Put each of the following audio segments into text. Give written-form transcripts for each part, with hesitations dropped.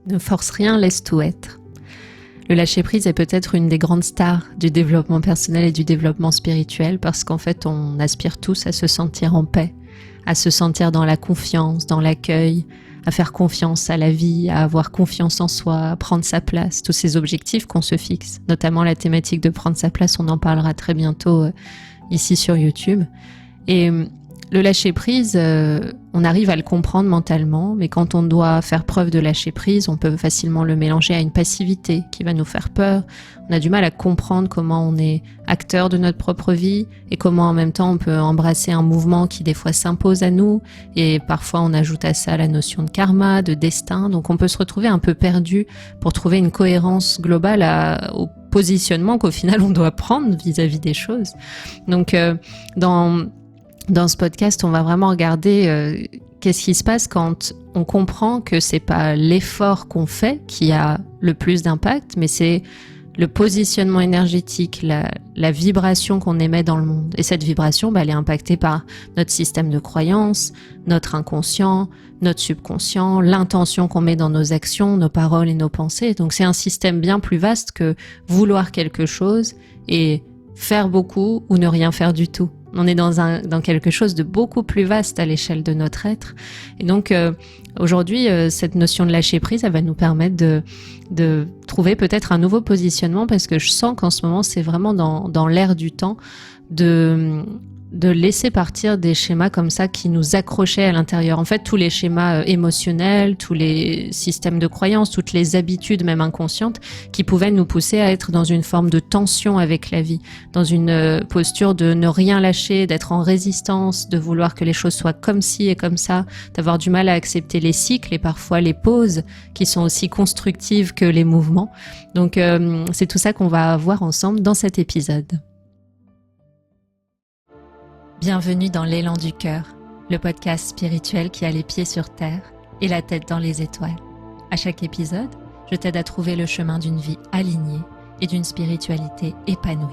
Ne force rien, laisse tout être. Le lâcher-prise est peut-être une des grandes stars du développement personnel et du développement spirituel parce qu'en fait, on aspire tous à se sentir en paix, à se sentir dans la confiance, dans l'accueil, à faire confiance à la vie, à avoir confiance en soi, à prendre sa place, tous ces objectifs qu'on se fixe, notamment la thématique de prendre sa place, on en parlera très bientôt ici sur YouTube. Et le lâcher-prise, on arrive à le comprendre mentalement, mais quand on doit faire preuve de lâcher-prise, on peut facilement le mélanger à une passivité qui va nous faire peur. On a du mal à comprendre comment on est acteur de notre propre vie et comment en même temps on peut embrasser un mouvement qui des fois s'impose à nous. Et parfois on ajoute à ça la notion de karma, de destin. Donc on peut se retrouver un peu perdu pour trouver une cohérence globale au positionnement qu'au final on doit prendre vis-à-vis des choses. Donc dans ce podcast, on va vraiment regarder qu'est-ce qui se passe quand on comprend que c'est pas l'effort qu'on fait qui a le plus d'impact, mais c'est le positionnement énergétique, la vibration qu'on émet dans le monde. Et cette vibration, elle est impactée par notre système de croyances, notre inconscient, notre subconscient, l'intention qu'on met dans nos actions, nos paroles et nos pensées. Donc c'est un système bien plus vaste que vouloir quelque chose et faire beaucoup ou ne rien faire du tout. On est dans quelque chose de beaucoup plus vaste à l'échelle de notre être. Et donc, aujourd'hui, cette notion de lâcher prise, elle va nous permettre de trouver peut-être un nouveau positionnement parce que je sens qu'en ce moment, c'est vraiment dans l'air du temps de laisser partir des schémas comme ça qui nous accrochaient à l'intérieur. En fait, tous les schémas émotionnels, tous les systèmes de croyances, toutes les habitudes, même inconscientes, qui pouvaient nous pousser à être dans une forme de tension avec la vie, dans une posture de ne rien lâcher, d'être en résistance, de vouloir que les choses soient comme ci et comme ça, d'avoir du mal à accepter les cycles et parfois les pauses qui sont aussi constructives que les mouvements. Donc, c'est tout ça qu'on va voir ensemble dans cet épisode. Bienvenue dans l'élan du cœur, le podcast spirituel qui a les pieds sur terre et la tête dans les étoiles. À chaque épisode, je t'aide à trouver le chemin d'une vie alignée et d'une spiritualité épanouie.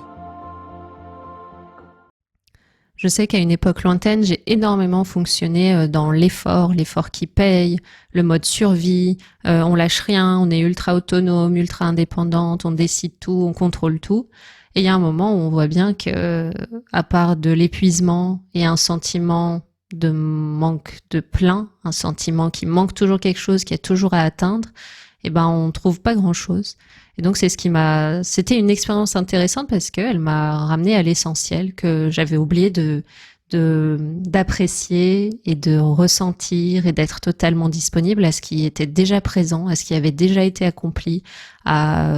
Je sais qu'à une époque lointaine, j'ai énormément fonctionné dans l'effort qui paye, le mode survie, on lâche rien, on est ultra autonome, ultra indépendante, on décide tout, on contrôle tout. Et il y a un moment où on voit bien que, à part de l'épuisement et un sentiment de manque de plein, un sentiment qui manque toujours quelque chose, qui est toujours à atteindre, on trouve pas grand chose. Et donc c'était une expérience intéressante parce qu'elle m'a ramené à l'essentiel que j'avais oublié d'apprécier et de ressentir et d'être totalement disponible à ce qui était déjà présent, à ce qui avait déjà été accompli, à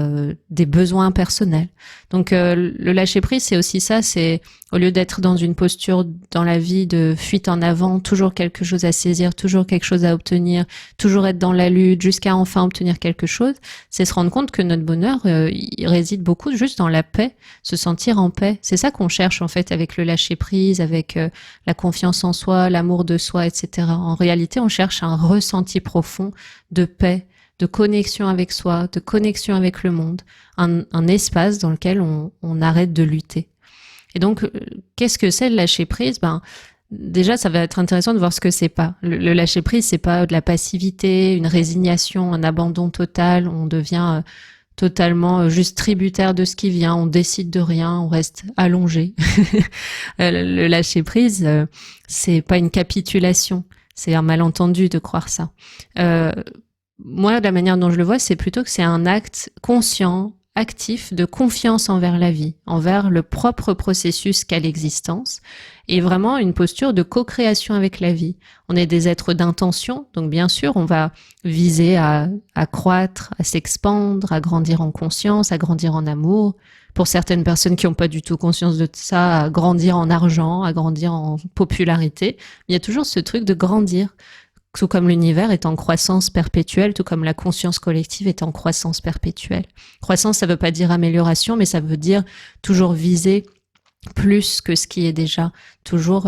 des besoins personnels. Donc le lâcher prise, c'est aussi ça, c'est au lieu d'être dans une posture dans la vie de fuite en avant, toujours quelque chose à saisir, toujours quelque chose à obtenir, toujours être dans la lutte jusqu'à enfin obtenir quelque chose, c'est se rendre compte que notre bonheur, il réside beaucoup juste dans la paix, se sentir en paix. C'est ça qu'on cherche en fait avec le lâcher prise, avec la confiance en soi, l'amour de soi, etc. En réalité, on cherche un ressenti profond de paix, de connexion avec soi, de connexion avec le monde, un espace dans lequel on arrête de lutter. Et donc, qu'est-ce que c'est le lâcher prise ? Déjà, ça va être intéressant de voir ce que c'est pas. Le lâcher prise, c'est pas de la passivité, une résignation, un abandon total. On devient totalement juste tributaire de ce qui vient. On décide de rien, on reste allongé. Le lâcher prise, c'est pas une capitulation. C'est un malentendu de croire ça. Moi, la manière dont je le vois, c'est plutôt que c'est un acte conscient, actif de confiance envers la vie, envers le propre processus qu'est l'existence, et vraiment une posture de co-création avec la vie. On est des êtres d'intention, donc bien sûr, on va viser à croître, à s'expandre, à grandir en conscience, à grandir en amour. Pour certaines personnes qui n'ont pas du tout conscience de ça, à grandir en argent, à grandir en popularité. Il y a toujours ce truc de grandir. Tout comme l'univers est en croissance perpétuelle, tout comme la conscience collective est en croissance perpétuelle. Croissance, ça veut pas dire amélioration, mais ça veut dire toujours viser plus que ce qui est déjà. Toujours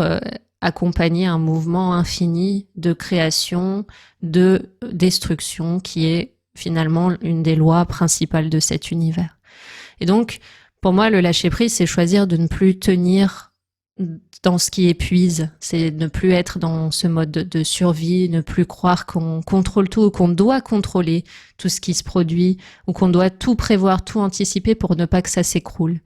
accompagner un mouvement infini de création, de destruction, qui est finalement une des lois principales de cet univers. Et donc, pour moi, le lâcher prise, c'est choisir de ne plus tenir dans ce qui épuise, c'est ne plus être dans ce mode de survie, ne plus croire qu'on contrôle tout ou qu'on doit contrôler tout ce qui se produit ou qu'on doit tout prévoir, tout anticiper pour ne pas que ça s'écroule.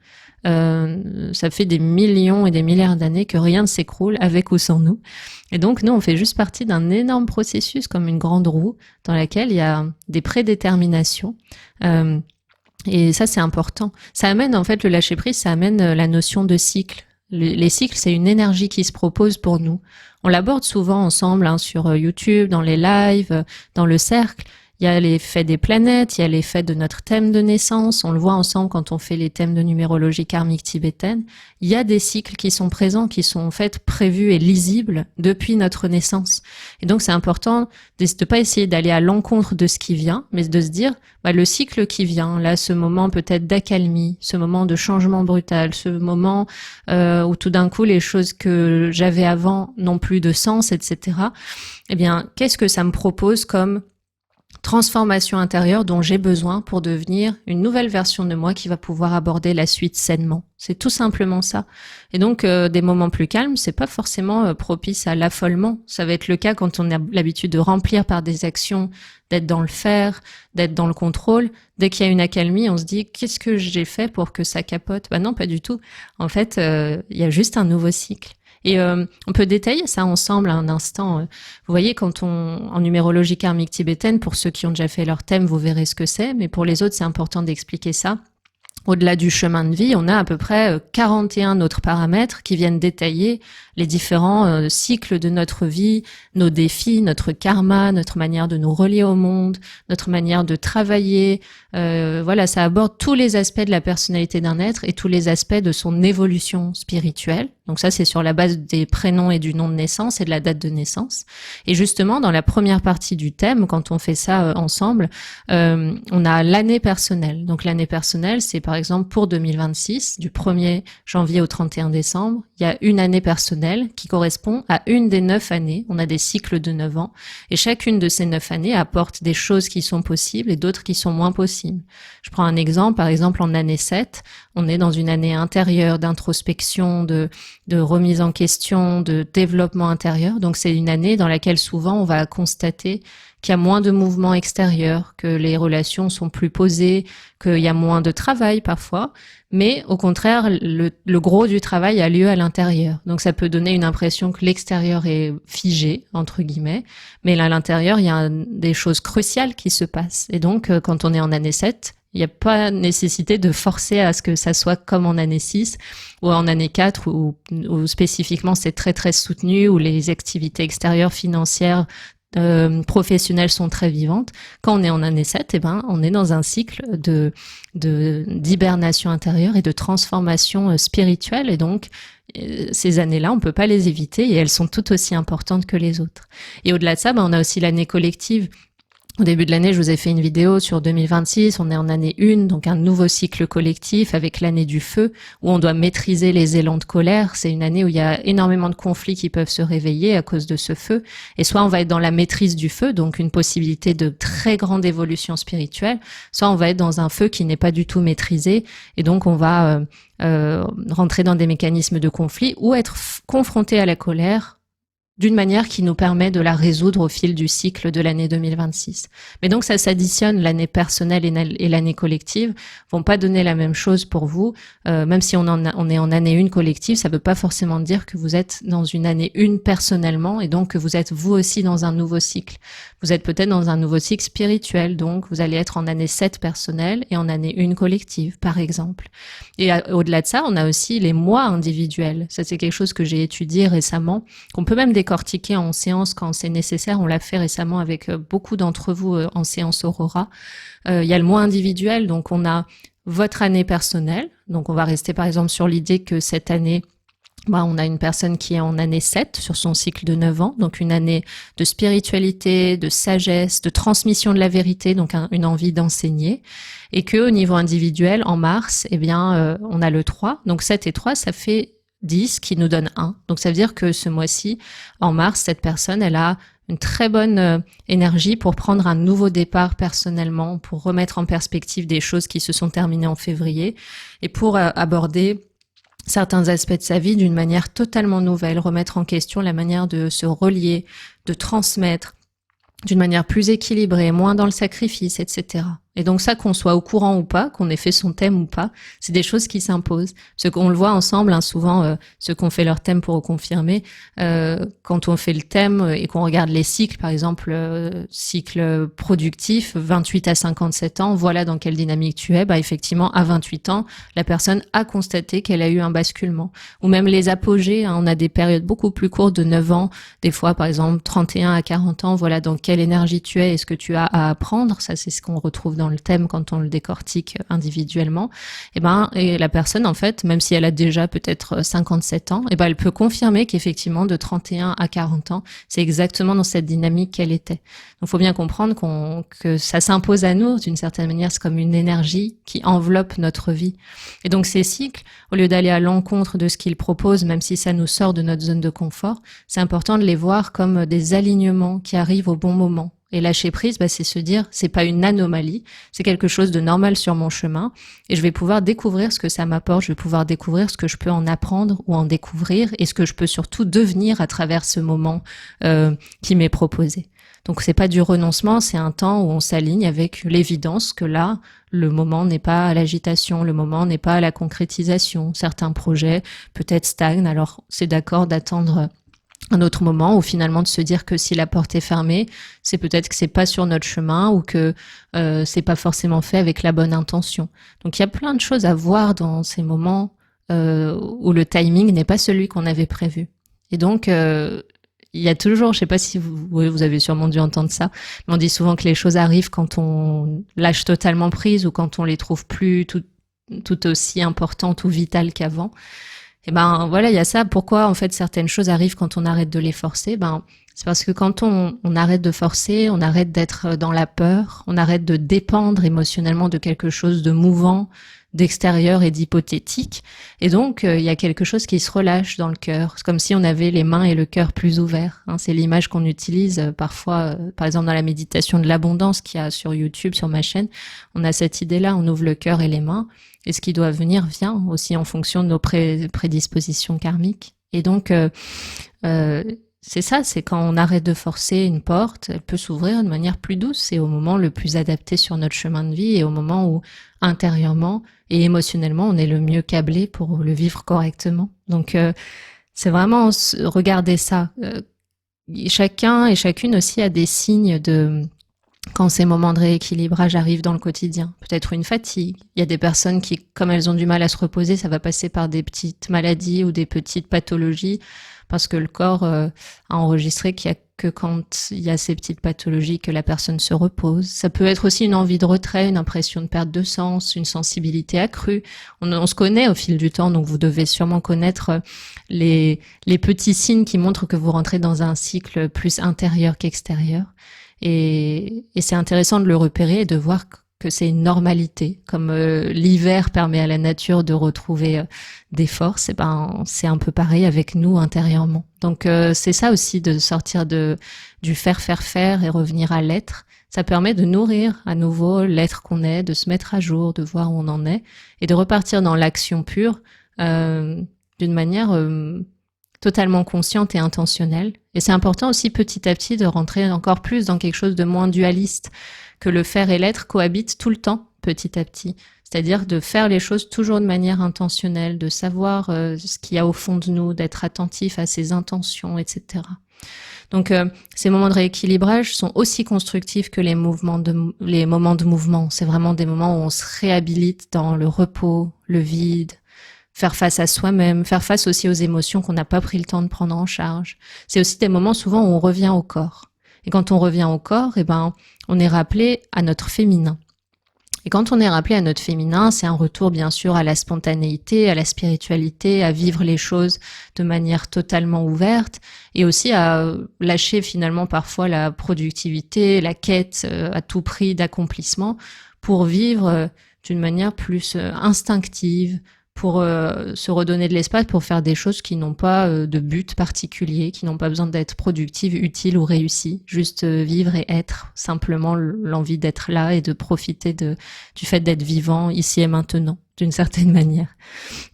Ça fait des millions et des milliards d'années que rien ne s'écroule avec ou sans nous. Et donc, nous, on fait juste partie d'un énorme processus comme une grande roue dans laquelle il y a des prédéterminations. Et ça, c'est important. Ça amène, en fait, le lâcher-prise, ça amène la notion de cycle. Les cycles, c'est une énergie qui se propose pour nous. On l'aborde souvent ensemble sur YouTube, dans les lives, dans le cercle. Il y a l'effet des planètes, il y a l'effet de notre thème de naissance. On le voit ensemble quand on fait les thèmes de numérologie karmique tibétaine. Il y a des cycles qui sont présents, qui sont en fait prévus et lisibles depuis notre naissance. Et donc, c'est important de pas essayer d'aller à l'encontre de ce qui vient, mais de se dire, le cycle qui vient, là, ce moment peut-être d'accalmie, ce moment de changement brutal, ce moment où tout d'un coup, les choses que j'avais avant n'ont plus de sens, etc. Eh bien, qu'est-ce que ça me propose comme transformation intérieure dont j'ai besoin pour devenir une nouvelle version de moi qui va pouvoir aborder la suite sainement. C'est tout simplement ça. Et donc, des moments plus calmes, c'est pas forcément propice à l'affolement. Ça va être le cas quand on a l'habitude de remplir par des actions, d'être dans le faire, d'être dans le contrôle. Dès qu'il y a une accalmie, on se dit, qu'est-ce que j'ai fait pour que ça capote? Non, pas du tout. En fait, il y a juste un nouveau cycle. Et on peut détailler ça ensemble à un instant. Vous voyez, en numérologie karmique tibétaine, pour ceux qui ont déjà fait leur thème, vous verrez ce que c'est, mais pour les autres, c'est important d'expliquer ça. Au-delà du chemin de vie, on a à peu près 41 autres paramètres qui viennent détailler les différents cycles de notre vie, nos défis, notre karma, notre manière de nous relier au monde, notre manière de travailler. Voilà, ça aborde tous les aspects de la personnalité d'un être et tous les aspects de son évolution spirituelle. Donc ça, c'est sur la base des prénoms et du nom de naissance et de la date de naissance. Et justement, dans la première partie du thème, quand on fait ça ensemble, on a l'année personnelle. Donc l'année personnelle, c'est par exemple pour 2026, du 1er janvier au 31 décembre, il y a une année personnelle qui correspond à une des 9 années. On a des cycles de 9 ans. Et chacune de ces 9 années apporte des choses qui sont possibles et d'autres qui sont moins possibles. Je prends un exemple. Par exemple, en année 7, on est dans une année intérieure d'introspection, de remise en question, de développement intérieur. Donc, c'est une année dans laquelle souvent on va constater qu'il y a moins de mouvements extérieurs, que les relations sont plus posées, qu'il y a moins de travail parfois. Mais au contraire, le gros du travail a lieu à l'intérieur. Donc, ça peut donner une impression que l'extérieur est figé, entre guillemets. Mais à l'intérieur, il y a des choses cruciales qui se passent. Et donc, quand on est en année 7, il n'y a pas nécessité de forcer à ce que ça soit comme en année 6 ou en année 4 où spécifiquement c'est très très soutenu, où les activités extérieures financières professionnelles sont très vivantes. Quand on est en année 7, on est dans un cycle d'hibernation intérieure et de transformation spirituelle. Et donc, ces années-là, on peut pas les éviter et elles sont tout aussi importantes que les autres. Et au-delà de ça, on a aussi l'année collective. Au début de l'année, je vous ai fait une vidéo sur 2026, on est en année 1, donc un nouveau cycle collectif avec l'année du feu, où on doit maîtriser les élans de colère. C'est une année où il y a énormément de conflits qui peuvent se réveiller à cause de ce feu. Et soit on va être dans la maîtrise du feu, donc une possibilité de très grande évolution spirituelle, soit on va être dans un feu qui n'est pas du tout maîtrisé, et donc on va rentrer dans des mécanismes de conflit ou être confronté à la colère d'une manière qui nous permet de la résoudre au fil du cycle de l'année 2026. Mais donc ça s'additionne, l'année personnelle et l'année collective vont pas donner la même chose pour vous. Même si on est en année 1 collective, ça veut pas forcément dire que vous êtes dans une année 1 personnellement et donc que vous êtes vous aussi dans un nouveau cycle. Vous êtes peut-être dans un nouveau cycle spirituel, donc vous allez être en année 7 personnelle et en année 1 collective, par exemple. Et au-delà de ça, on a aussi les mois individuels. Ça, c'est quelque chose que j'ai étudié récemment, qu'on peut même décortiquer en séance quand c'est nécessaire. On l'a fait récemment avec beaucoup d'entre vous en séance Aurora. Il y a le mois individuel, donc on a votre année personnelle. Donc on va rester par exemple sur l'idée que cette année, on a une personne qui est en année 7 sur son cycle de 9 ans, donc une année de spiritualité, de sagesse, de transmission de la vérité, donc une envie d'enseigner. Et que au niveau individuel, en mars, on a le 3. Donc 7 et 3, ça fait 10 qui nous donne 1. Donc ça veut dire que ce mois-ci, en mars, cette personne, elle a une très bonne énergie pour prendre un nouveau départ personnellement, pour remettre en perspective des choses qui se sont terminées en février et pour aborder certains aspects de sa vie d'une manière totalement nouvelle, remettre en question la manière de se relier, de transmettre d'une manière plus équilibrée, moins dans le sacrifice, etc. Et donc ça, qu'on soit au courant ou pas, qu'on ait fait son thème ou pas, c'est des choses qui s'imposent. Parce qu'on le voit ensemble, hein, souvent, ceux qui ont fait leur thème pour confirmer, quand on fait le thème et qu'on regarde les cycles, par exemple, cycle productif, 28 à 57 ans, voilà dans quelle dynamique tu es. Bah, effectivement, à 28 ans, la personne a constaté qu'elle a eu un basculement. Ou même les apogées, hein, on a des périodes beaucoup plus courtes de 9 ans, des fois, par exemple, 31 à 40 ans, voilà dans quelle énergie tu es et ce que tu as à apprendre. Ça, c'est ce qu'on retrouve dans le thème quand on le décortique individuellement. Et la personne, en fait, même si elle a déjà peut-être 57 ans, elle peut confirmer qu'effectivement, de 31 à 40 ans, c'est exactement dans cette dynamique qu'elle était. Donc, il faut bien comprendre que ça s'impose à nous, d'une certaine manière, c'est comme une énergie qui enveloppe notre vie. Et donc, ces cycles, au lieu d'aller à l'encontre de ce qu'ils proposent, même si ça nous sort de notre zone de confort, c'est important de les voir comme des alignements qui arrivent au bon moment. Et lâcher prise, c'est se dire, c'est pas une anomalie, c'est quelque chose de normal sur mon chemin, et je vais pouvoir découvrir ce que ça m'apporte, je vais pouvoir découvrir ce que je peux en apprendre ou en découvrir, et ce que je peux surtout devenir à travers ce moment qui m'est proposé. Donc c'est pas du renoncement, c'est un temps où on s'aligne avec l'évidence que là, le moment n'est pas à l'agitation, le moment n'est pas à la concrétisation. Certains projets peut-être stagnent, alors c'est d'accord d'attendre un autre moment, ou finalement de se dire que si la porte est fermée, c'est peut-être que c'est pas sur notre chemin, ou que c'est pas forcément fait avec la bonne intention. Donc il y a plein de choses à voir dans ces moments où le timing n'est pas celui qu'on avait prévu. Et donc il y a toujours, je sais pas si vous avez sûrement dû entendre ça, mais on dit souvent que les choses arrivent quand on lâche totalement prise, ou quand on les trouve plus tout aussi importantes ou vitales qu'avant. Et voilà, il y a ça. Pourquoi en fait certaines choses arrivent quand on arrête de les forcer? C'est parce que quand on arrête de forcer, on arrête d'être dans la peur, on arrête de dépendre émotionnellement de quelque chose de mouvant, d'extérieur et d'hypothétique. Et donc il y a quelque chose qui se relâche dans le cœur. C'est comme si on avait les mains et le cœur plus ouverts. Hein, c'est l'image qu'on utilise parfois, par exemple dans la méditation de l'abondance qu'il y a sur YouTube, sur ma chaîne. On a cette idée-là, on ouvre le cœur et les mains. Et ce qui doit venir vient aussi en fonction de nos prédispositions karmiques. Et donc, c'est ça, c'est quand on arrête de forcer une porte, elle peut s'ouvrir de manière plus douce. C'est au moment le plus adapté sur notre chemin de vie, et au moment où intérieurement et émotionnellement, on est le mieux câblé pour le vivre correctement. Donc, c'est vraiment regarder ça. Chacun et chacune aussi a des signes quand ces moments de rééquilibrage arrivent dans le quotidien. Peut-être une fatigue. Il y a des personnes qui, comme elles ont du mal à se reposer, ça va passer par des petites maladies ou des petites pathologies, parce que le corps a enregistré qu'il y a que quand il y a ces petites pathologies que la personne se repose. Ça peut être aussi une envie de retrait, une impression de perte de sens, une sensibilité accrue. On se connaît au fil du temps, donc vous devez sûrement connaître les petits signes qui montrent que vous rentrez dans un cycle plus intérieur qu'extérieur. Et c'est intéressant de le repérer et de voir que c'est une normalité. Comme l'hiver permet à la nature de retrouver des forces, c'est un peu pareil avec nous intérieurement. Donc c'est ça aussi, de sortir du faire et revenir à l'être. Ça permet de nourrir à nouveau l'être qu'on est, de se mettre à jour, de voir où on en est, et de repartir dans l'action pure d'une manière totalement consciente et intentionnelle. Et c'est important aussi petit à petit de rentrer encore plus dans quelque chose de moins dualiste, que le faire et l'être cohabitent tout le temps petit à petit. C'est-à-dire de faire les choses toujours de manière intentionnelle, de savoir ce qu'il y a au fond de nous, d'être attentif à ses intentions, etc. Donc ces moments de rééquilibrage sont aussi constructifs que les moments de mouvement. C'est vraiment des moments où on se réhabilite dans le repos, le vide, faire face à soi-même, faire face aussi aux émotions qu'on n'a pas pris le temps de prendre en charge. C'est aussi des moments souvent où on revient au corps. Et quand on revient au corps, on est rappelé à notre féminin. Et quand on est rappelé à notre féminin, c'est un retour bien sûr à la spontanéité, à la spiritualité, à vivre les choses de manière totalement ouverte, et aussi à lâcher finalement parfois la productivité, la quête à tout prix d'accomplissement, pour vivre d'une manière plus instinctive, pour se redonner de l'espace pour faire des choses qui n'ont pas de but particulier, qui n'ont pas besoin d'être productives, utiles ou réussies, juste vivre et être, simplement l'envie d'être là et de profiter du fait d'être vivant ici et maintenant, d'une certaine manière.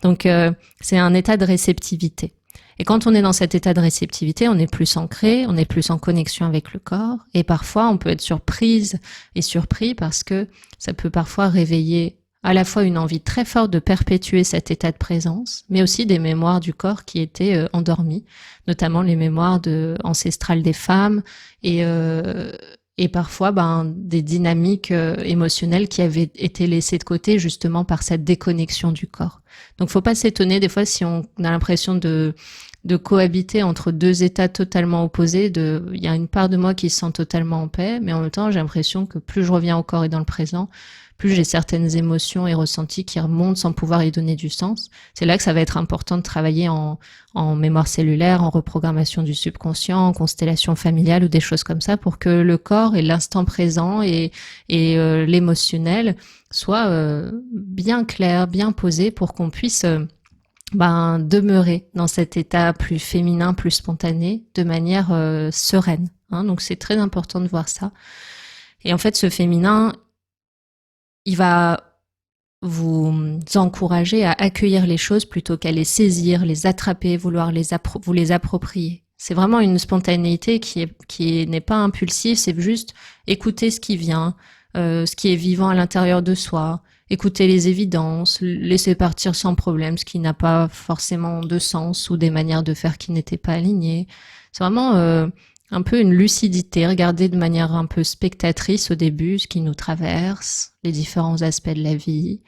Donc, c'est un état de réceptivité. Et quand on est dans cet état de réceptivité, on est plus ancré, on est plus en connexion avec le corps. Et parfois, on peut être surprise et surpris parce que ça peut parfois réveiller à la fois une envie très forte de perpétuer cet état de présence, mais aussi des mémoires du corps qui étaient endormies, notamment les mémoires ancestrales des femmes et parfois des dynamiques émotionnelles qui avaient été laissées de côté justement par cette déconnexion du corps. Donc faut pas s'étonner des fois si on a l'impression de cohabiter entre deux états totalement opposés. Il y a une part de moi qui se sent totalement en paix, mais en même temps j'ai l'impression que plus je reviens au corps et dans le présent, plus j'ai certaines émotions et ressentis qui remontent sans pouvoir y donner du sens. C'est là que ça va être important de travailler en mémoire cellulaire, en reprogrammation du subconscient, en constellation familiale ou des choses comme ça pour que le corps et l'instant présent et l'émotionnel soient bien clairs, bien posés pour qu'on puisse demeurer dans cet état plus féminin, plus spontané, de manière sereine. Donc c'est très important de voir ça. Et en fait, ce féminin, il va vous encourager à accueillir les choses plutôt qu'à les saisir, les attraper, vouloir vous les approprier. C'est vraiment une spontanéité qui n'est pas impulsive, c'est juste écouter ce qui vient, ce qui est vivant à l'intérieur de soi, écouter les évidences, laisser partir sans problème ce qui n'a pas forcément de sens ou des manières de faire qui n'étaient pas alignées. C'est vraiment un peu une lucidité, regarder de manière un peu spectatrice au début ce qui nous traverse, les différents aspects de la vie.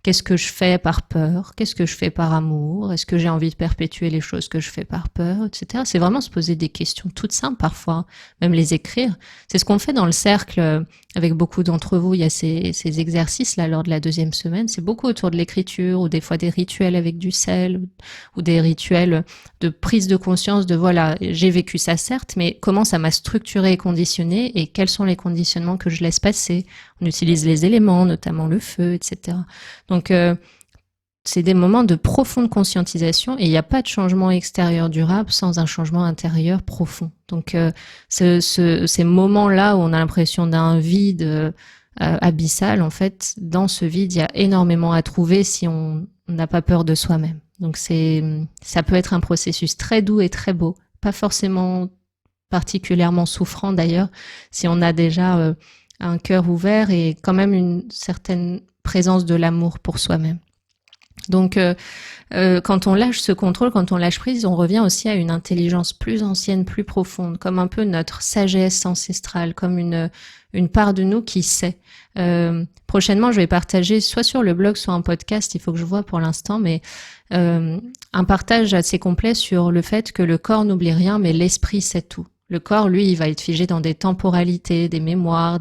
Qu'est-ce que je fais par peur? Qu'est-ce que je fais par amour? Est-ce que j'ai envie de perpétuer les choses que je fais par peur, etc. C'est vraiment se poser des questions toutes simples parfois, même les écrire. C'est ce qu'on fait dans le cercle avec beaucoup d'entre vous. Il y a ces exercices-là lors de la 2e semaine. C'est beaucoup autour de l'écriture ou des fois des rituels avec du sel ou des rituels de prise de conscience de voilà, j'ai vécu ça certes, mais comment ça m'a structuré et conditionné et quels sont les conditionnements que je laisse passer. On utilise les éléments, notamment le feu, etc. Donc, c'est des moments de profonde conscientisation et il n'y a pas de changement extérieur durable sans un changement intérieur profond. Donc, ces moments-là où on a l'impression d'un vide abyssal, en fait, dans ce vide, il y a énormément à trouver si on n'a pas peur de soi-même. Donc, ça peut être un processus très doux et très beau, pas forcément particulièrement souffrant d'ailleurs, si on a déjà un cœur ouvert et quand même une certaine présence de l'amour pour soi-même. Donc, quand on lâche ce contrôle, quand on lâche prise, on revient aussi à une intelligence plus ancienne, plus profonde, comme un peu notre sagesse ancestrale, comme une part de nous qui sait. Prochainement, je vais partager soit sur le blog, soit en podcast, il faut que je vois pour l'instant, mais un partage assez complet sur le fait que le corps n'oublie rien, mais l'esprit sait tout. Le corps, lui, il va être figé dans des temporalités, des mémoires,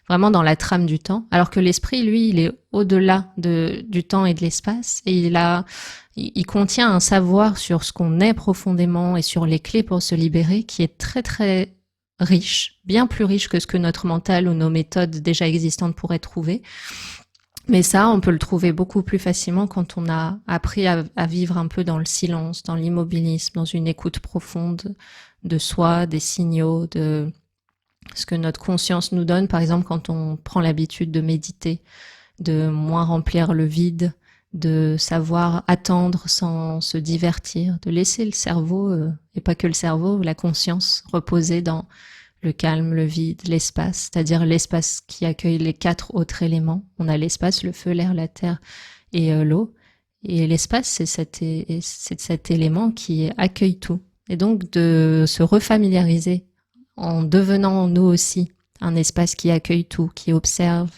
vraiment dans la trame du temps. Alors que l'esprit, lui, il est au-delà du temps et de l'espace. Et il contient un savoir sur ce qu'on est profondément et sur les clés pour se libérer qui est très, très riche, bien plus riche que ce que notre mental ou nos méthodes déjà existantes pourraient trouver. Mais ça, on peut le trouver beaucoup plus facilement quand on a appris à vivre un peu dans le silence, dans l'immobilisme, dans une écoute profonde de soi, des signaux, de ce que notre conscience nous donne. Par exemple, quand on prend l'habitude de méditer, de moins remplir le vide, de savoir attendre sans se divertir, de laisser le cerveau, et pas que le cerveau, la conscience reposer dans le calme, le vide, l'espace, c'est-à-dire l'espace qui accueille les 4 autres éléments. On a l'espace, le feu, l'air, la terre et l'eau. Et l'espace, c'est cet élément qui accueille tout. Et donc de se refamiliariser en devenant nous aussi un espace qui accueille tout, qui observe,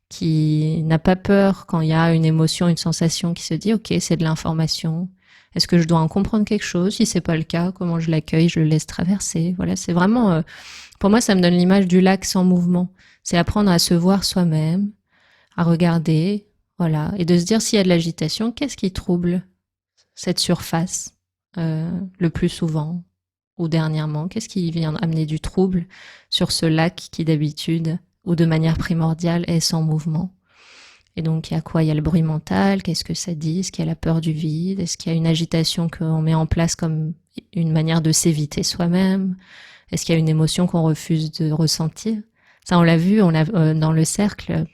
qui n'a pas peur quand il y a une émotion, une sensation qui se dit « Ok, c'est de l'information. Est-ce que je dois en comprendre quelque chose? Si c'est pas le cas, comment je l'accueille? Je le laisse traverser. » Voilà, c'est vraiment... pour moi, ça me donne l'image du lac sans mouvement. C'est apprendre à se voir soi-même, à regarder, voilà, et de se dire s'il y a de l'agitation, qu'est-ce qui trouble cette surface le plus souvent ou dernièrement? Qu'est-ce qui vient amener du trouble sur ce lac qui d'habitude ou de manière primordiale est sans mouvement? Et donc, il y a quoi? Il y a le bruit mental, qu'est-ce que ça dit? Est-ce qu'il y a la peur du vide? Est-ce qu'il y a une agitation qu'on met en place comme une manière de s'éviter soi-même? Est-ce qu'il y a une émotion qu'on refuse de ressentir? Ça, on l'a vu, dans le cercle,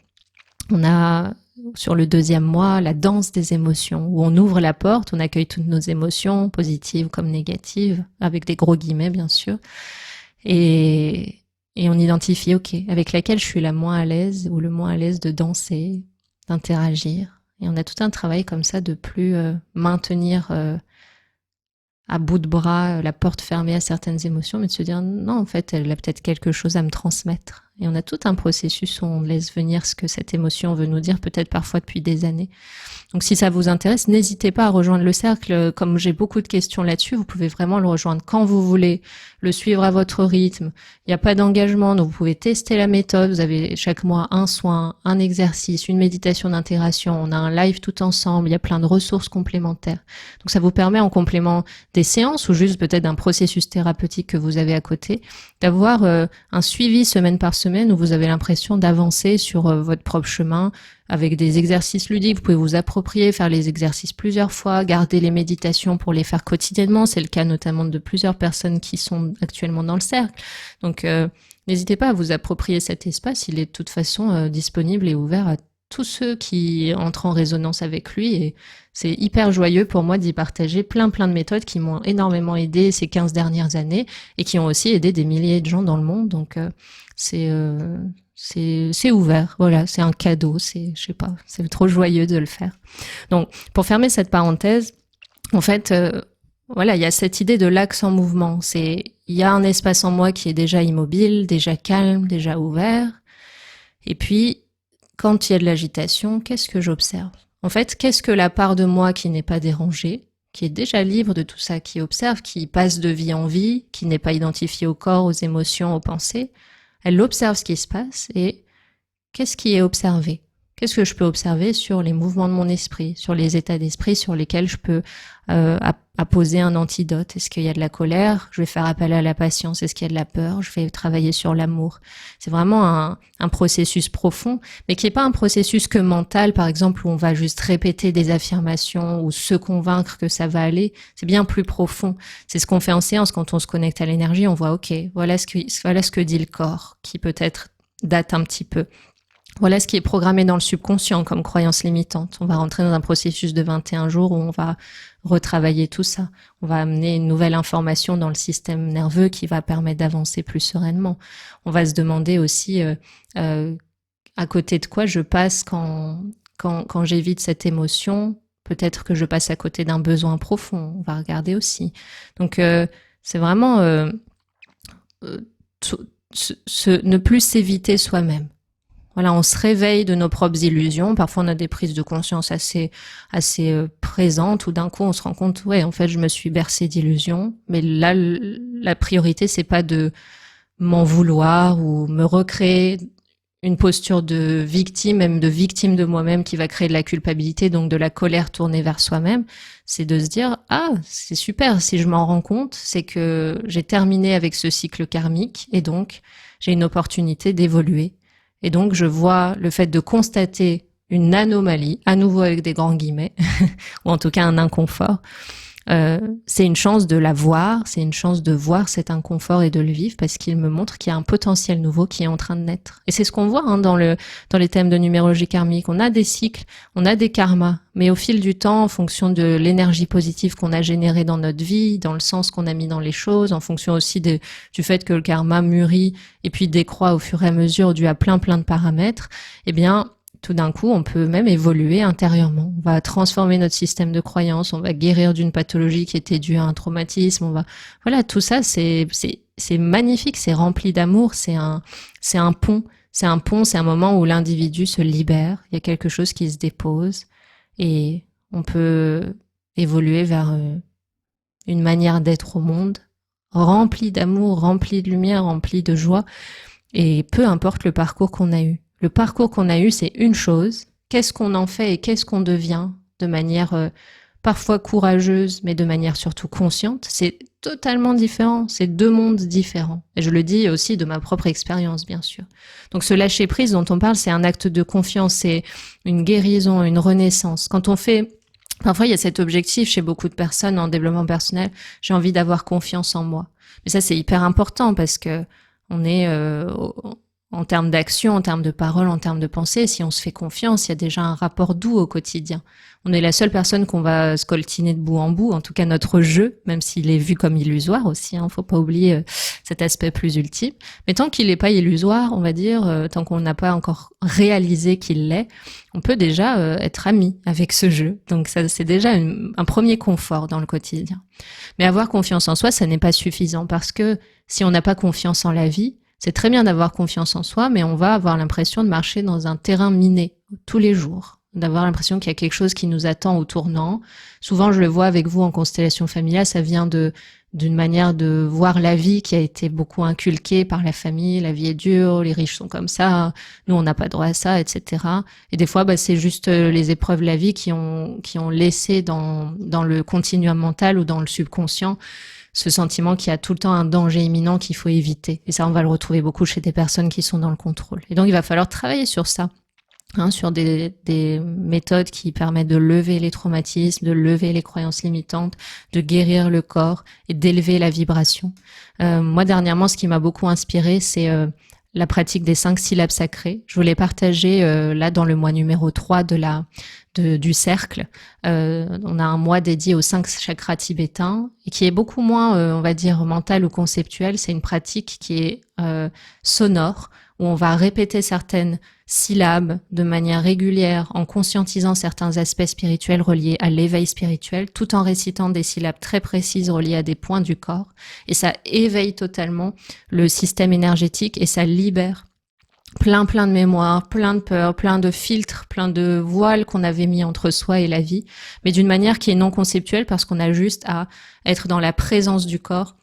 on a sur le 2e mois, la danse des émotions, où on ouvre la porte, on accueille toutes nos émotions, positives comme négatives, avec des gros guillemets bien sûr, et on identifie, ok, avec laquelle je suis la moins à l'aise ou le moins à l'aise de danser, d'interagir. Et on a tout un travail comme ça de plus maintenir à bout de bras la porte fermée à certaines émotions, mais de se dire non, en fait, elle a peut-être quelque chose à me transmettre. Et on a tout un processus où on laisse venir ce que cette émotion veut nous dire, peut-être parfois depuis des années. Donc si ça vous intéresse, n'hésitez pas à rejoindre le cercle. Comme j'ai beaucoup de questions là-dessus, vous pouvez vraiment le rejoindre quand vous voulez, le suivre à votre rythme. Il n'y a pas d'engagement, donc vous pouvez tester la méthode. Vous avez chaque mois un soin, un exercice, une méditation d'intégration. On a un live tout ensemble. Il y a plein de ressources complémentaires. Donc ça vous permet en complément des séances ou juste peut-être d'un processus thérapeutique que vous avez à côté, d'avoir un suivi semaine par semaine où vous avez l'impression d'avancer sur votre propre chemin, avec des exercices ludiques. Vous pouvez vous approprier, faire les exercices plusieurs fois, garder les méditations pour les faire quotidiennement. C'est le cas notamment de plusieurs personnes qui sont actuellement dans le cercle. Donc, n'hésitez pas à vous approprier cet espace. Il est de toute façon disponible et ouvert à tous ceux qui entrent en résonance avec lui. Et c'est hyper joyeux pour moi d'y partager plein de méthodes qui m'ont énormément aidé ces 15 dernières années et qui ont aussi aidé des milliers de gens dans le monde. Donc, c'est ouvert, voilà, c'est un cadeau, je sais pas, c'est trop joyeux de le faire. Donc, pour fermer cette parenthèse, en fait, voilà, il y a cette idée de l'axe en mouvement. Il y a un espace en moi qui est déjà immobile, déjà calme, déjà ouvert. Et puis, quand il y a de l'agitation, qu'est-ce que j'observe? En fait, qu'est-ce que la part de moi qui n'est pas dérangée, qui est déjà libre de tout ça, qui observe, qui passe de vie en vie, qui n'est pas identifiée au corps, aux émotions, aux pensées, elle observe ce qui se passe et qu'est-ce qui est observé? Qu'est-ce que je peux observer sur les mouvements de mon esprit, sur les états d'esprit sur lesquels je peux apposer un antidote? Est-ce qu'il y a de la colère? Je vais faire appel à la patience. Est-ce qu'il y a de la peur? Je vais travailler sur l'amour. C'est vraiment un processus profond, mais qui n'est pas un processus que mental, par exemple, où on va juste répéter des affirmations ou se convaincre que ça va aller. C'est bien plus profond. C'est ce qu'on fait en séance quand on se connecte à l'énergie. On voit, ok, voilà ce que dit le corps, qui peut-être date un petit peu. Voilà ce qui est programmé dans le subconscient comme croyance limitante. On va rentrer dans un processus de 21 jours où on va retravailler tout ça. On va amener une nouvelle information dans le système nerveux qui va permettre d'avancer plus sereinement. On va se demander aussi à côté de quoi je passe quand j'évite cette émotion. Peut-être que je passe à côté d'un besoin profond. On va regarder aussi. Donc c'est vraiment ne plus s'éviter soi-même. Voilà, on se réveille de nos propres illusions. Parfois, on a des prises de conscience assez présentes où d'un coup, on se rend compte, ouais, en fait, je me suis bercée d'illusions. Mais là, la priorité, c'est pas de m'en vouloir ou me recréer une posture de victime, même de victime de moi-même qui va créer de la culpabilité, donc de la colère tournée vers soi-même. C'est de se dire, ah, c'est super, si je m'en rends compte, c'est que j'ai terminé avec ce cycle karmique et donc j'ai une opportunité d'évoluer. Et donc, je vois le fait de constater une anomalie, à nouveau avec des grands guillemets, ou en tout cas un inconfort, c'est une chance de la voir, c'est une chance de voir cet inconfort et de le vivre parce qu'il me montre qu'il y a un potentiel nouveau qui est en train de naître. Et c'est ce qu'on voit dans les thèmes de numérologie karmique. On a des cycles, on a des karmas, mais au fil du temps, en fonction de l'énergie positive qu'on a générée dans notre vie, dans le sens qu'on a mis dans les choses, en fonction aussi du fait que le karma mûrit et puis décroît au fur et à mesure dû à plein de paramètres, eh bien, tout d'un coup, on peut même évoluer intérieurement. On va transformer notre système de croyances, on va guérir d'une pathologie qui était due à un traumatisme, voilà, tout ça, c'est magnifique, c'est rempli d'amour, c'est un pont. C'est un moment où l'individu se libère, il y a quelque chose qui se dépose et on peut évoluer vers une manière d'être au monde remplie d'amour, remplie de lumière, remplie de joie et peu importe le parcours qu'on a eu. Le parcours qu'on a eu, c'est une chose. Qu'est-ce qu'on en fait et qu'est-ce qu'on devient de manière parfois courageuse, mais de manière surtout consciente, c'est totalement différent. C'est deux mondes différents. Et je le dis aussi de ma propre expérience, bien sûr. Donc ce lâcher-prise dont on parle, c'est un acte de confiance, c'est une guérison, une renaissance. Quand on fait... Parfois, il y a cet objectif chez beaucoup de personnes en développement personnel, j'ai envie d'avoir confiance en moi. Mais ça, c'est hyper important parce que on est en termes d'action, en termes de parole, en termes de pensée, si on se fait confiance, il y a déjà un rapport doux au quotidien. On est la seule personne qu'on va scoltiner de bout en bout, en tout cas notre jeu, même s'il est vu comme illusoire aussi, hein, faut pas oublier cet aspect plus ultime. Mais tant qu'il n'est pas illusoire, on va dire, tant qu'on n'a pas encore réalisé qu'il l'est, on peut déjà être amis avec ce jeu. Donc ça, c'est déjà un premier confort dans le quotidien. Mais avoir confiance en soi, ça n'est pas suffisant parce que si on n'a pas confiance en la vie, c'est très bien d'avoir confiance en soi, mais on va avoir l'impression de marcher dans un terrain miné tous les jours, d'avoir l'impression qu'il y a quelque chose qui nous attend au tournant. Souvent, je le vois avec vous en constellation familiale, ça vient d'une manière de voir la vie qui a été beaucoup inculquée par la famille. La vie est dure, les riches sont comme ça, nous on n'a pas droit à ça, etc. Et des fois, c'est juste les épreuves de la vie qui ont laissé dans le continuum mental ou dans le subconscient ce sentiment qu'il y a tout le temps un danger imminent qu'il faut éviter. Et ça, on va le retrouver beaucoup chez des personnes qui sont dans le contrôle. Et donc, il va falloir travailler sur ça, hein, sur des méthodes qui permettent de lever les traumatismes, de lever les croyances limitantes, de guérir le corps et d'élever la vibration. Moi, dernièrement, ce qui m'a beaucoup inspirée, c'est la pratique des 5 syllabes sacrées. Je voulais partager là dans le mois numéro 3 du cercle. On a un mois dédié aux 5 chakras tibétains et qui est beaucoup moins, on va dire, mental ou conceptuel. C'est une pratique qui est sonore, où on va répéter certaines syllabes de manière régulière en conscientisant certains aspects spirituels reliés à l'éveil spirituel, tout en récitant des syllabes très précises reliées à des points du corps. Et ça éveille totalement le système énergétique et ça libère plein de mémoires, plein de peurs, plein de filtres, plein de voiles qu'on avait mis entre soi et la vie, mais d'une manière qui est non conceptuelle parce qu'on a juste à être dans la présence du corps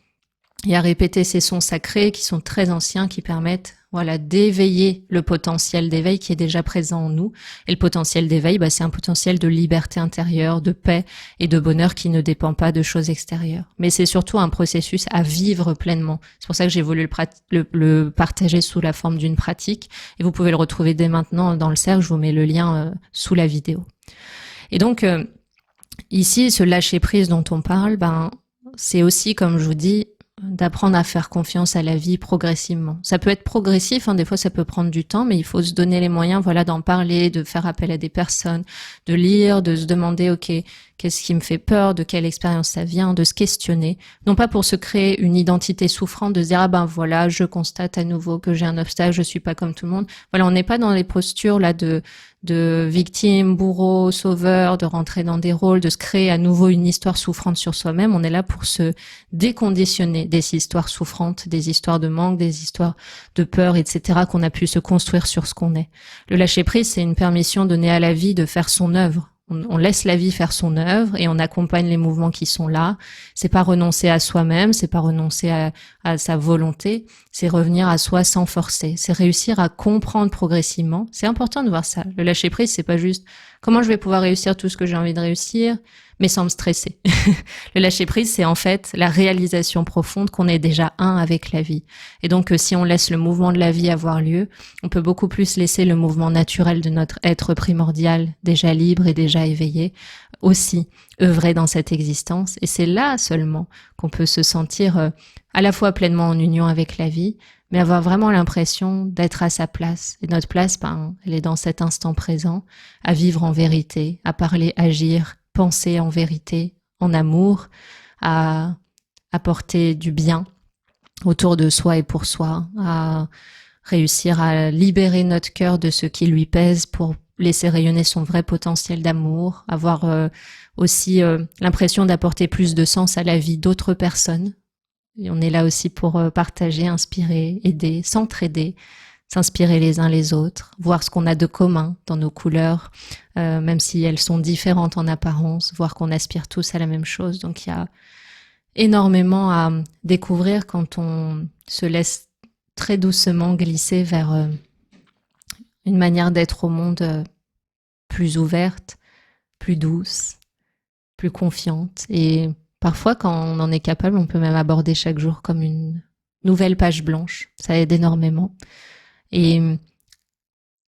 et à répéter ces sons sacrés qui sont très anciens, qui permettent d'éveiller le potentiel d'éveil qui est déjà présent en nous. Et le potentiel d'éveil, c'est un potentiel de liberté intérieure, de paix et de bonheur qui ne dépend pas de choses extérieures. Mais c'est surtout un processus à vivre pleinement. C'est pour ça que j'ai voulu le partager sous la forme d'une pratique. Et vous pouvez le retrouver dès maintenant dans le cercle. Je vous mets le lien sous la vidéo. Et donc, ici, ce lâcher-prise dont on parle, c'est aussi, comme je vous dis, d'apprendre à faire confiance à la vie progressivement. Ça peut être progressif, des fois ça peut prendre du temps, mais il faut se donner les moyens, d'en parler, de faire appel à des personnes, de lire, de se demander, ok, qu'est-ce qui me fait peur, de quelle expérience ça vient, de se questionner, non pas pour se créer une identité souffrante, de se dire je constate à nouveau que j'ai un obstacle, je suis pas comme tout le monde. On n'est pas dans les postures là de victime, bourreau, sauveur, de rentrer dans des rôles, de se créer à nouveau une histoire souffrante sur soi-même. On est là pour se déconditionner des histoires souffrantes, des histoires de manque, des histoires de peur, etc. qu'on a pu se construire sur ce qu'on est. Le lâcher-prise, c'est une permission donnée à la vie de faire son œuvre. On laisse la vie faire son œuvre et on accompagne les mouvements qui sont là. C'est pas renoncer à soi-même, c'est pas renoncer à sa volonté, c'est revenir à soi sans forcer. C'est réussir à comprendre progressivement. C'est important de voir ça. Le lâcher prise, c'est pas juste comment je vais pouvoir réussir tout ce que j'ai envie de réussir, mais sans me stresser. Le lâcher prise, c'est en fait la réalisation profonde qu'on est déjà un avec la vie. Et donc, si on laisse le mouvement de la vie avoir lieu, on peut beaucoup plus laisser le mouvement naturel de notre être primordial, déjà libre et déjà éveillé, aussi œuvrer dans cette existence. Et c'est là seulement qu'on peut se sentir à la fois pleinement en union avec la vie, mais avoir vraiment l'impression d'être à sa place. Et notre place, elle est dans cet instant présent, à vivre en vérité, à parler, agir, penser en vérité, en amour, à apporter du bien autour de soi et pour soi, à réussir à libérer notre cœur de ce qui lui pèse pour laisser rayonner son vrai potentiel d'amour, avoir aussi l'impression d'apporter plus de sens à la vie d'autres personnes. Et on est là aussi pour partager, inspirer, aider, s'entraider, s'inspirer les uns les autres, voir ce qu'on a de commun dans nos couleurs, même si elles sont différentes en apparence, voir qu'on aspire tous à la même chose. Donc il y a énormément à découvrir quand on se laisse très doucement glisser vers une manière d'être au monde plus ouverte, plus douce, plus confiante. Et parfois, quand on en est capable, on peut même aborder chaque jour comme une nouvelle page blanche. Ça aide énormément. Et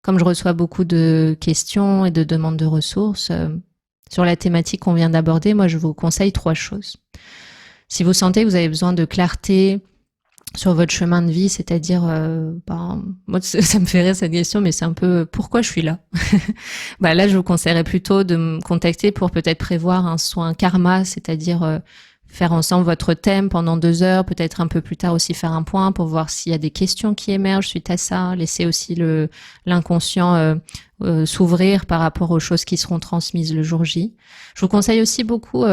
comme je reçois beaucoup de questions et de demandes de ressources sur la thématique qu'on vient d'aborder, moi je vous conseille 3 choses. Si vous sentez que vous avez besoin de clarté sur votre chemin de vie, c'est-à-dire, moi ça me fait rire cette question, mais c'est un peu pourquoi je suis là. Là, je vous conseillerais plutôt de me contacter pour peut-être prévoir un soin karma, c'est-à-dire faire ensemble votre thème pendant 2 heures, peut-être un peu plus tard aussi faire un point pour voir s'il y a des questions qui émergent suite à ça, laisser aussi l'inconscient s'ouvrir par rapport aux choses qui seront transmises le jour J. Je vous conseille aussi beaucoup,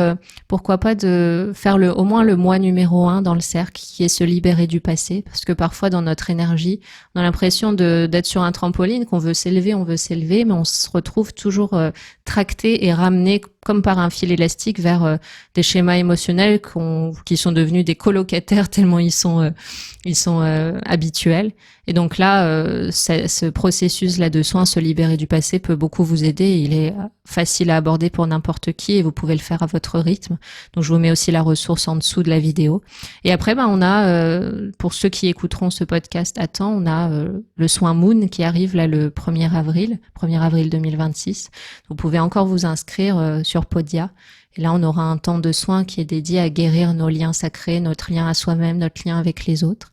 pourquoi pas de faire au moins le mois numéro 1 dans le cercle, qui est se libérer du passé, parce que parfois dans notre énergie, on a l'impression d'être sur un trampoline, qu'on veut s'élever, mais on se retrouve toujours tracté et ramené comme par un fil élastique vers des schémas émotionnels qui sont devenus des colocataires tellement ils sont habituels. Et donc là, ce processus-là de soin, se libérer du passé, peut beaucoup vous aider. Il est facile à aborder pour n'importe qui et vous pouvez le faire à votre rythme. Donc je vous mets aussi la ressource en dessous de la vidéo. Et après, on a, pour ceux qui écouteront ce podcast à temps, on a le soin Moon qui arrive là le 1er avril 2026. Vous pouvez encore vous inscrire sur Podia. Et là, on aura un temps de soin qui est dédié à guérir nos liens sacrés, notre lien à soi-même, notre lien avec les autres.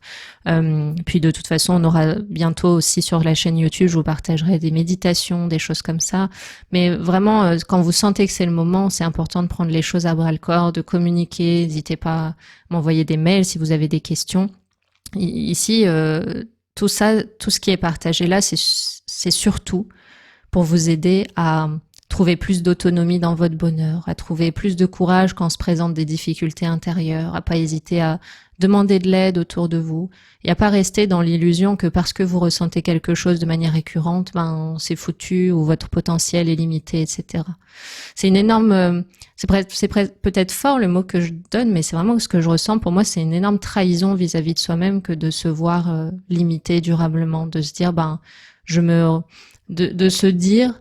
Puis de toute façon, on aura bientôt aussi sur la chaîne YouTube, je vous partagerai des méditations, des choses comme ça. Mais vraiment, quand vous sentez que c'est le moment, c'est important de prendre les choses à bras-le-corps, de communiquer. N'hésitez pas à m'envoyer des mails si vous avez des questions. Ici, tout ce qui est partagé là, c'est surtout pour vous aider à trouver plus d'autonomie dans votre bonheur, à trouver plus de courage quand se présentent des difficultés intérieures, à pas hésiter à demander de l'aide autour de vous et à pas rester dans l'illusion que parce que vous ressentez quelque chose de manière récurrente, c'est foutu ou votre potentiel est limité, etc. C'est une énorme, c'est peut-être fort le mot que je donne, mais c'est vraiment ce que je ressens. Pour moi, c'est une énorme trahison vis-à-vis de soi-même que de se voir limité durablement, de se dire, de se dire,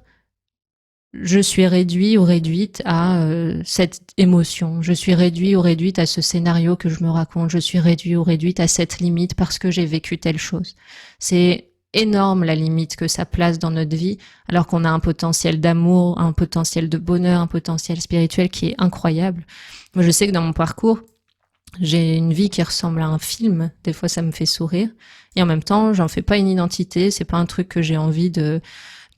je suis réduit ou réduite à cette émotion, je suis réduit ou réduite à ce scénario que je me raconte, je suis réduit ou réduite à cette limite parce que j'ai vécu telle chose. C'est énorme la limite que ça place dans notre vie, alors qu'on a un potentiel d'amour, un potentiel de bonheur, un potentiel spirituel qui est incroyable. Moi, je sais que dans mon parcours, j'ai une vie qui ressemble à un film. Des fois, ça me fait sourire. Et en même temps, j'en fais pas une identité. C'est pas un truc que j'ai envie de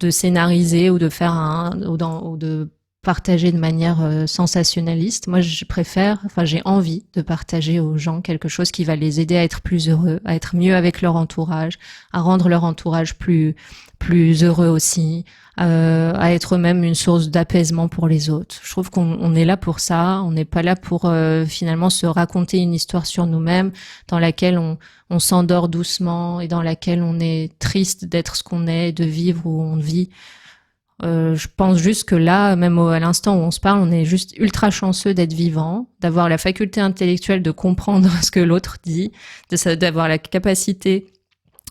scénariser ou de faire ou de partager de manière sensationnaliste. Moi, j'ai envie de partager aux gens quelque chose qui va les aider à être plus heureux, à être mieux avec leur entourage, à rendre leur entourage plus heureux aussi, à être eux-mêmes une source d'apaisement pour les autres. Je trouve qu'on est là pour ça. On n'est pas là pour finalement se raconter une histoire sur nous-mêmes dans laquelle on s'endort doucement et dans laquelle on est triste d'être ce qu'on est, de vivre où on vit. Je pense juste que là, même à l'instant où on se parle, on est juste ultra chanceux d'être vivant, d'avoir la faculté intellectuelle de comprendre ce que l'autre dit, d'avoir la capacité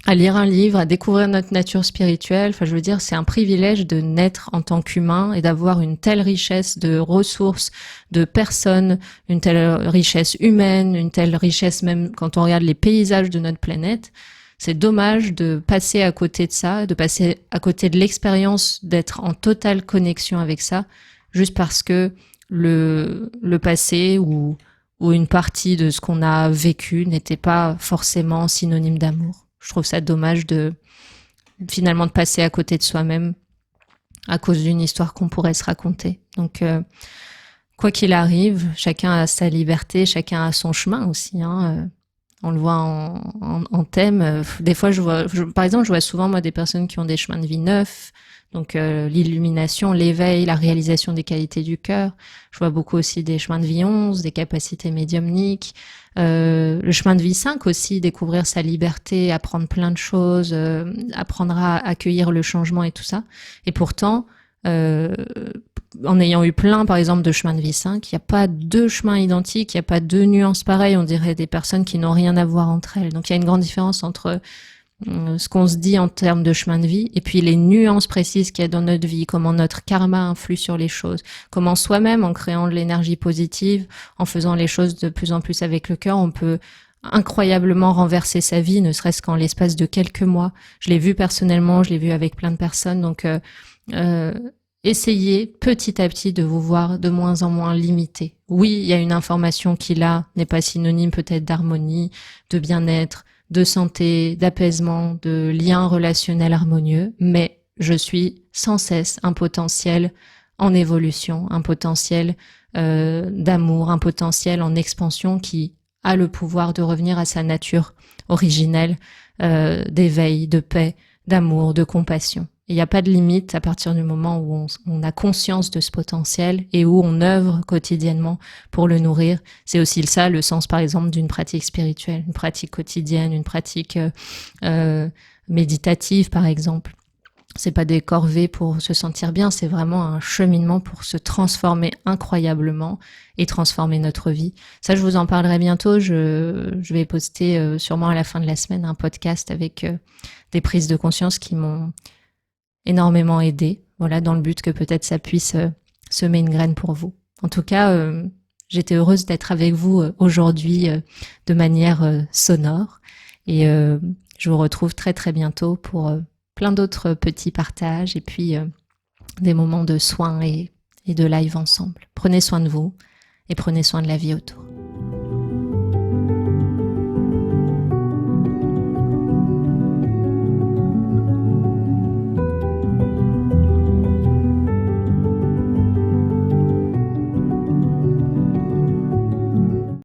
à lire un livre, à découvrir notre nature spirituelle. Enfin, je veux dire, c'est un privilège de naître en tant qu'humain et d'avoir une telle richesse de ressources, de personnes, une telle richesse humaine, une telle richesse même quand on regarde les paysages de notre planète. C'est dommage de passer à côté de ça, de passer à côté de l'expérience d'être en totale connexion avec ça, juste parce que le passé ou une partie de ce qu'on a vécu n'était pas forcément synonyme d'amour. Je trouve ça dommage finalement de passer à côté de soi-même à cause d'une histoire qu'on pourrait se raconter. Donc, quoi qu'il arrive, chacun a sa liberté, chacun a son chemin aussi, on le voit en thème. Des fois, par exemple, je vois souvent moi des personnes qui ont des chemins de vie neufs, donc l'illumination, l'éveil, la réalisation des qualités du cœur. Je vois beaucoup aussi des chemins de vie 11, des capacités médiumniques, le chemin de vie 5 aussi, découvrir sa liberté, apprendre plein de choses, apprendre à accueillir le changement et tout ça. Et pourtant, en ayant eu plein, par exemple, de chemins de vie 5, il n'y a pas deux chemins identiques, il n'y a pas deux nuances pareilles, on dirait des personnes qui n'ont rien à voir entre elles. Donc il y a une grande différence entre ce qu'on se dit en termes de chemin de vie et puis les nuances précises qu'il y a dans notre vie, comment notre karma influe sur les choses, comment soi-même, en créant de l'énergie positive, en faisant les choses de plus en plus avec le cœur, on peut incroyablement renverser sa vie, ne serait-ce qu'en l'espace de quelques mois. Je l'ai vu personnellement, je l'ai vu avec plein de personnes, donc essayez petit à petit de vous voir de moins en moins limité. Oui, il y a une information qui là n'est pas synonyme peut-être d'harmonie, de bien-être, de santé, d'apaisement, de liens relationnels harmonieux, mais je suis sans cesse un potentiel en évolution, un potentiel d'amour, un potentiel en expansion qui a le pouvoir de revenir à sa nature originelle, d'éveil, de paix, d'amour, de compassion. Il n'y a pas de limite à partir du moment où on a conscience de ce potentiel et où on œuvre quotidiennement pour le nourrir. C'est aussi ça le sens, par exemple, d'une pratique spirituelle, une pratique quotidienne, une pratique méditative, par exemple. C'est pas des corvées pour se sentir bien, c'est vraiment un cheminement pour se transformer incroyablement et transformer notre vie. Ça, je vous en parlerai bientôt. Je vais poster sûrement à la fin de la semaine un podcast avec des prises de conscience qui m'ont énormément aidé. Voilà, dans le but que peut-être ça puisse semer une graine pour vous. En tout cas, j'étais heureuse d'être avec vous aujourd'hui de manière sonore et je vous retrouve très très bientôt pour plein d'autres petits partages et puis des moments de soins et de live ensemble. Prenez soin de vous et prenez soin de la vie autour.